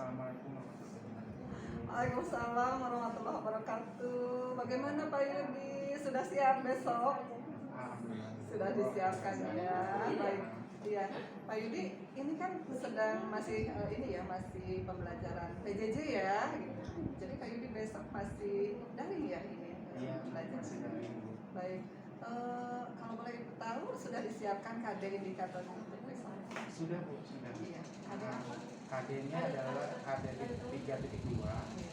Assalamualaikum warahmatullahi wabarakatuh. Waalaikumsalam warahmatullahi wabarakatuh. Bagaimana Pak Yudi? Sudah siap besok? Alhamdulillah. Sudah disiapkan ya. Baik. Iya, Pak Yudi, ini kan sedang masih masih pembelajaran PJJ ya. Jadi Pak Yudi besok masih daring ya ini Iya, belajar. masih daring, Bu. Baik. Kalau boleh tahu sudah disiapkan KD indikator untuk besok? Sudah, Bu, sudah. Iya. Ada apa? KD-nya adalah KD 3.2,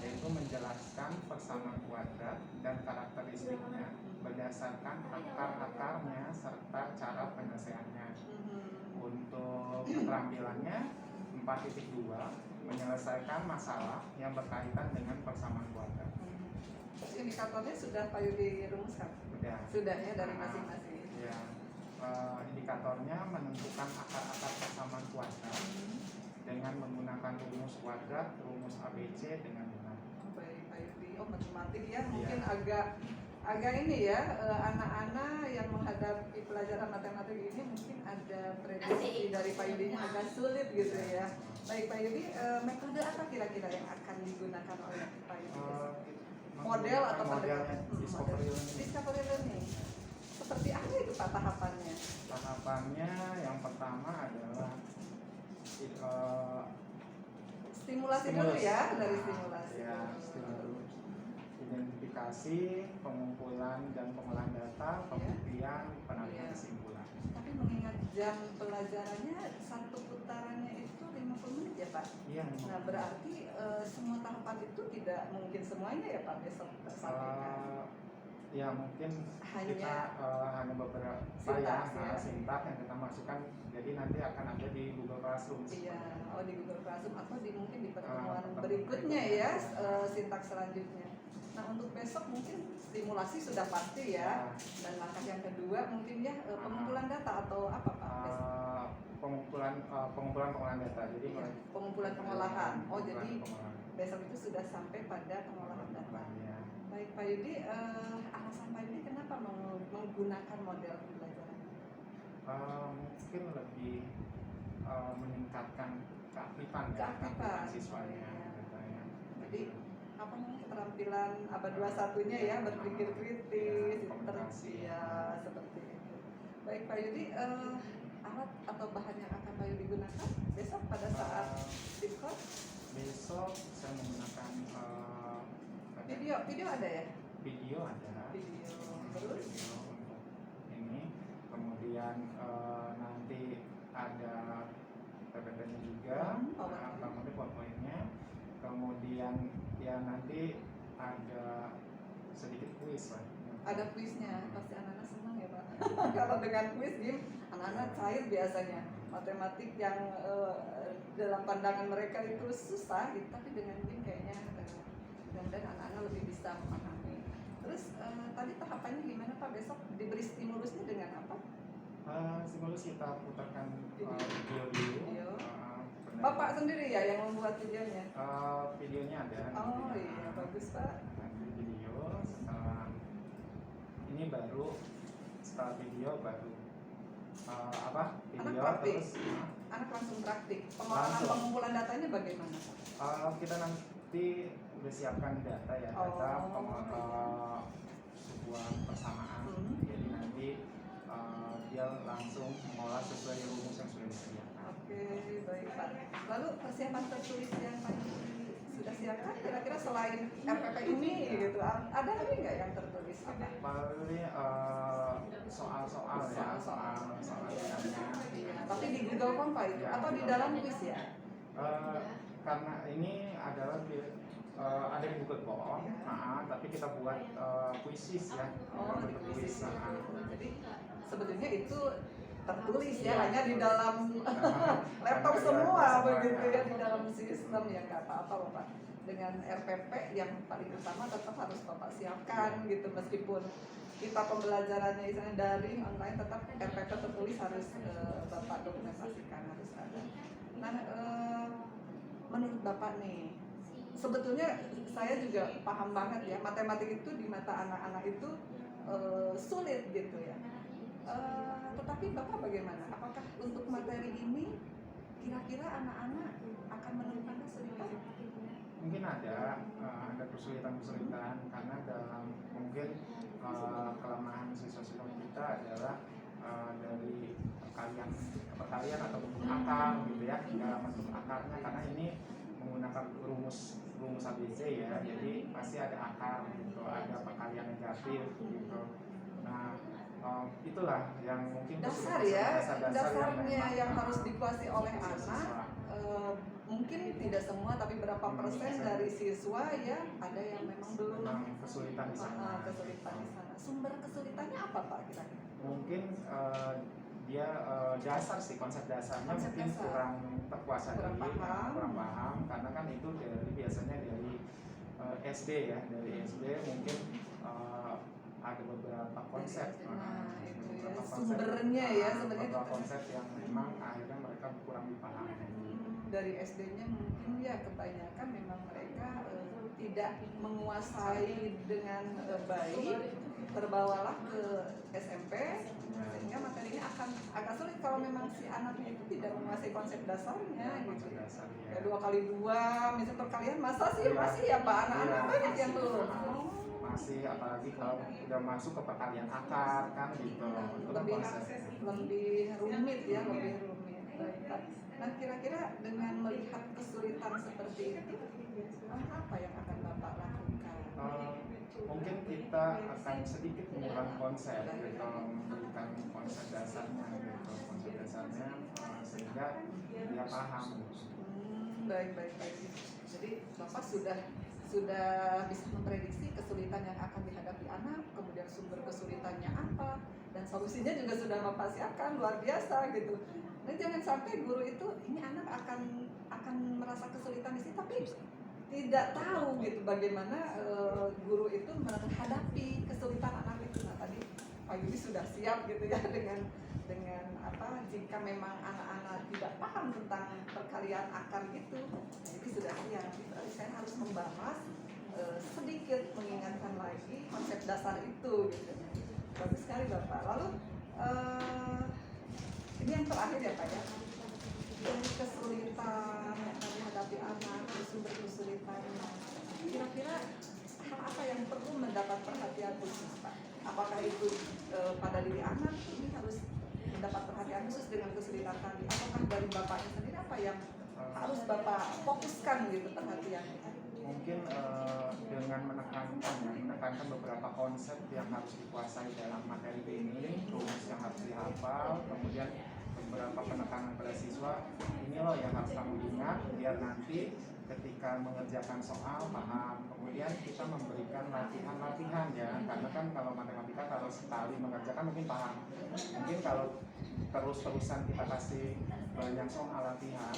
yaitu menjelaskan persamaan kuadrat dan karakteristiknya berdasarkan akar-akarnya serta cara penyelesaiannya. Untuk keterampilannya 4.2, menyelesaikan masalah yang berkaitan dengan persamaan kuadrat. Indikatornya sudah Pak Yudi rumuskan? Sudah ya, dari masing-masing. Ya, indikatornya menentukan akar-akar persamaan kuadrat dengan menggunakan rumus kuadrat, rumus ABC dengan benar. Baik, Pak Yudi. Oh, matematik ya, mungkin agak ini ya, anak-anak yang menghadapi pelajaran matematik ini mungkin ada prediksi dari Pak Yudinya agak sulit gitu ya. Baik Pak Yudi, metode apa kira-kira yang akan digunakan oleh Pak Yudi? Model atau modelnya discovery learning. Seperti apa itu Pak tahapannya? Tahapannya yang pertama adalah stimulasi dulu ya, dari stimulasi. Ya, stimulus. Identifikasi, pengumpulan dan pengolahan data, pembuktian, penarikan kesimpulan. Tapi mengingat jam pelajarannya satu putarannya itu 50 menit ya Pak? Iya. Nah berarti semua tahapan itu tidak mungkin semuanya ya Pak besok tersampaikan? Ya mungkin kita hanya beberapa sintak yang kita masukkan, jadi nanti akan ada di Google Classroom. Iya, di Google Classroom atau mungkin di pertemuan berikutnya ya, sintak selanjutnya. Nah untuk besok mungkin stimulasi sudah pasti ya, dan langkah yang kedua mungkin ya pengumpulan data atau apa Pak? Pengumpulan pengolahan data, jadi pengumpulan pengolahan. Oh jadi besok itu sudah sampai pada pengolahan data. Baik Pak Yudi, alasan Pak Yudi kenapa menggunakan model pembelajaran? Mungkin lebih meningkatkan keaktifan siswanya. Jadi apa namanya, keterampilan abad 21-nya ya, berpikir kritis, ya seperti itu. Baik Pak Yudi, alat atau bahan yang akan Pak Yudi gunakan besok pada saat diskurs? Besok saya menggunakan video ada ya? Video ada. Terus? Video untuk ini, kemudian nanti ada PPT-nya juga, kemudian PowerPoint-nya, kemudian ya nanti ada sedikit kuis lah. Ada kuisnya, pasti anak-anak senang ya Pak. Kalau dengan kuis game, anak-anak cair biasanya. Matematik yang dalam pandangan mereka itu susah gitu, tapi dengan game kayaknya mudah-mudahan anak-anak lebih bisa memahami. Terus tadi tahapannya gimana Pak? Besok diberi stimulusnya dengan apa? Stimulus kita putarkan video dulu. Bapak sendiri ya yang membuat videonya? Videonya ada. Oh iya, bagus Pak. Nanti video, setelah ini baru, setelah video baru video terus anak langsung praktik. Pengumpulan datanya bagaimana Pak? Kita nanti udah siapkan data ya, sebuah persamaan. Jadi nanti dia langsung mengolah sesuai rumus yang sudah disediakan. Oke, baik Pak. Lalu persiapan tertulis yang Pak sudah siapkan kira-kira selain RPP ini gitu, ada lagi nggak yang tertulis? Paling soal-soal ya, soal-soalnya. Tapi di Google Form Pak itu atau di dalam kuis ya? Karena ini adalah ada di Google Form, tapi kita buat kuisis ya. Kuisis. Jadi sebetulnya itu tertulis ya, hanya di dalam laptop semua begitu ya, di dalam sistem ya, nggak apa-apa Bapak. Dengan RPP yang paling utama tetap harus Bapak siapkan gitu, meskipun kita pembelajarannya misalnya daring online, tetap RPP tertulis harus Bapak dokumentasikan, harus ada. Nah menurut Bapak nih, sebetulnya saya juga paham banget ya, matematik itu di mata anak-anak itu sulit gitu ya. Tetapi Bapak bagaimana? Apakah untuk materi ini kira-kira anak-anak akan menemukan kesulitan? ada kesulitan-kesulitan karena dalam mungkin kelemahan siswa-siswa kita adalah dari perkalian atau bentuk akar gitu ya, dalam bentuk akarnya karena ini menggunakan rumus ABC ya, jadi pasti ada akar gitu, ada perkalian negatif gitu. Nah itulah yang mungkin dasar ya, dasarnya yang memang, harus dikuasai oleh siswa. anak. Mungkin tidak semua, tapi berapa persen dari siswa ya ada yang memang belum kesulitan di sana. kesulitan di sana. Sumber kesulitannya apa Pak kira-kira? Mungkin dia dasar sih, konsep dasarnya Konsep mungkin dasar. kurang terkuasai, Kurang paham. kurang paham karena kan itu biasanya dari SD ya, dari SD mungkin ada beberapa konsep. Nah, itu ya, beberapa konsep, sumbernya ya, sebenarnya beberapa itu konsep yang memang akhirnya mereka kurang dipahami. dari SD-nya mungkin ya kebanyakan memang mereka tidak menguasai dengan baik, terbawalah ke SMP sehingga materinya akan agak sulit kalau memang si anaknya itu tidak menguasai konsep dasarnya gitu. Ya 2 x 2 misalnya perkalian masa sih Iya. masih ya Pak, anak-anak Iya, banyak yang masih. belum. Masih apalagi kalau udah masuk ke perkalian akar kan gitu. Itu kan lebih konsepnya. lebih rumit ya, lebih rumit. Baik. Nah kira-kira dengan melihat kesulitan seperti itu apa yang akan Bapak lakukan? Mungkin kita akan sedikit mengulang konsep gitu, memberikan konsep dasarnya gitu, konsep dasarnya sehingga dia paham. Baik. Jadi Bapak sudah bisa memprediksi kesulitan yang akan dihadapi anak, kemudian sumber kesulitannya apa, dan solusinya juga sudah Bapak siapkan, luar biasa gitu. Nah jangan sampai guru itu ini anak akan merasa kesulitan di sini, tapi tidak tahu gitu bagaimana guru itu menghadapi kesulitan anak itu. Nah tadi Pak Yudi sudah siap gitu ya dengan apa, jika memang anak-anak tidak paham tentang perkalian akar itu, jadi sudah siap. Berarti saya harus membahas sedikit, mengingatkan lagi konsep dasar itu gitu. Bagus sekali Bapak. Lalu ini yang terakhir ya Pak ya, dari kesulitan yang dihadapi anak, sumber kesulitannya, kira-kira hal apa yang perlu mendapat perhatian khusus Pak? Apakah itu pada diri anak ini harus mendapat perhatian khusus dengan kesulitan tadi, ataukah dari Bapaknya sendiri apa yang harus Bapak fokuskan gitu perhatiannya? Mungkin dengan menekankan beberapa konsep yang harus dikuasai dalam materi ini, rumus yang harus dihafal, kemudian beberapa penekanan pada siswa, ini loh yang harus kamu ingat biar nanti ketika mengerjakan soal paham. Kemudian kita memberikan latihan-latihan ya, karena kan kalau matematika kalau sekali mengerjakan mungkin paham, mungkin kalau terus-terusan kita kasih banyak soal latihan,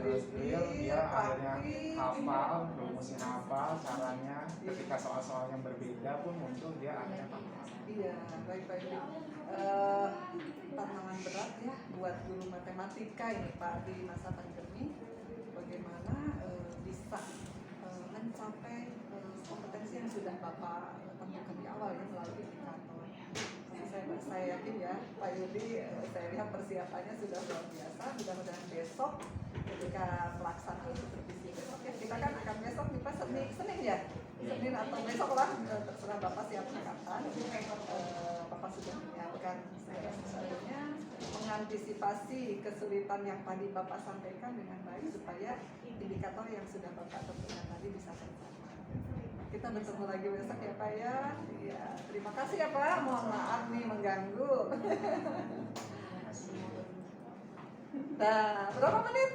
terus dia akhirnya hafal, rumusnya hafal, caranya ketika soal-soal yang berbeda pun muncul dia akhirnya paham. Iya, baik. Tantangan berat ya buat guru matematika ini Pak di masa pandemi. Bagaimana bisa mencapai kompetensi yang sudah Bapak tentukan di awal ya melalui indikator. Saya yakin ya Pak Yudi, saya lihat persiapannya sudah luar biasa. Mudah-mudahan besok ketika pelaksanaan supervisi besok ya, kita kan akan besok nih Pak, Senin ya, Senin atau besok lah, terserah Bapak siapkan kapan. Bapak sudah menyiapkan sesuatunya, mengantisipasi kesulitan yang tadi Bapak sampaikan dengan baik supaya indikator yang sudah Bapak tentukan tadi bisa tercapai. Kita bertemu lagi besok ya Pak ya. Iya, terima kasih ya Pak. Mohon maaf nih mengganggu. Nah, berapa menit?